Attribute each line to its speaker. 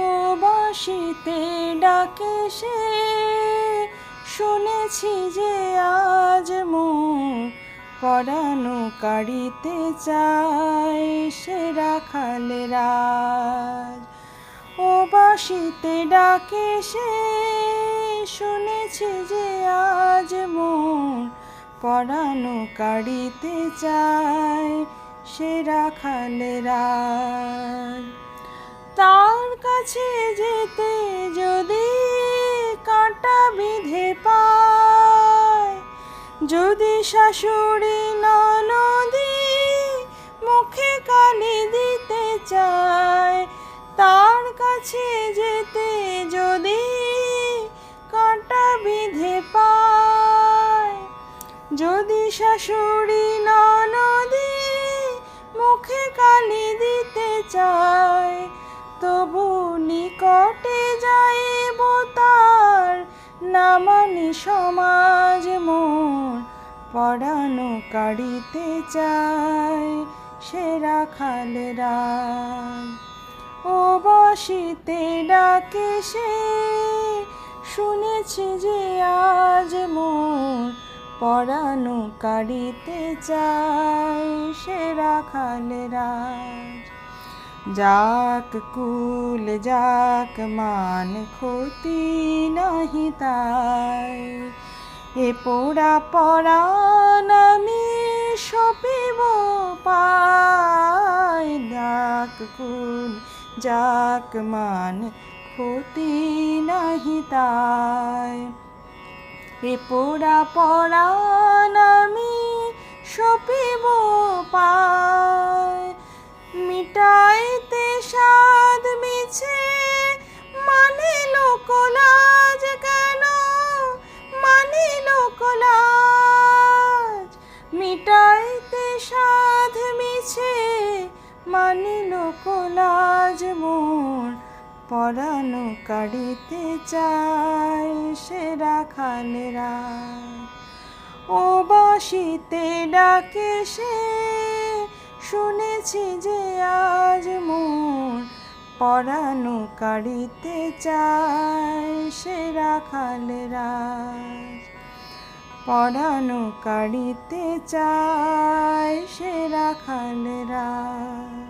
Speaker 1: ও বাঁশিতে ডাকে সে, শুনেছি যে আজ মোর পরানো কাড়িতে চায় সে রাখালের রাজ। ও বাঁশিতে ডাকে সে, শুনেছি যে আজ মোর পরানো কাড়িতে চায় সে রাখালের রাজ। তার কাছে যেতে যদি কাঁটা বিঁধে পায়, যদি শাশুড়ি ননদি মুখে কালি দিতে চায়, তার কাছে যেতে যদি কাঁটা বিঁধে পায়, যদি শাশুড়ি ননদি মুখে কালি দিতে চায়, তবু নিকটে যাইব তার, না মানি সমাজ মোর পরানো কাড়িতে চায় সে রাখালের রাজ। ও বাঁশিতে ডাকে সে, শুনেছি যে আজ মোর পরানো কাড়িতে চায় সে রাখালের রাজ। যাক কুল যাক মান ক্ষতি নাহি তাই, এ পোড়া পরাণ আমি সপিব পাই। যাক কুল যাক মান ক্ষতি নাহি তাই, এ পোড়া পরাণ আমি সপিব পাই। মিটাইতে সাধ মিছে মানিল কোলাজ কেন, মানিল কোলাজ। মিটাইতে সাধ মিছে মানিল কোলাজ মোর পরানো কাড়িতে চায় সে রাখালের রাজ। ও বাঁশিতে ডাকে সে, শুনেছি যে আজ মোর পরানো কাড়িতে চায় সে রাখালের রাজ। পরানো কাড়িতে চায় সে রাখালের রাজ।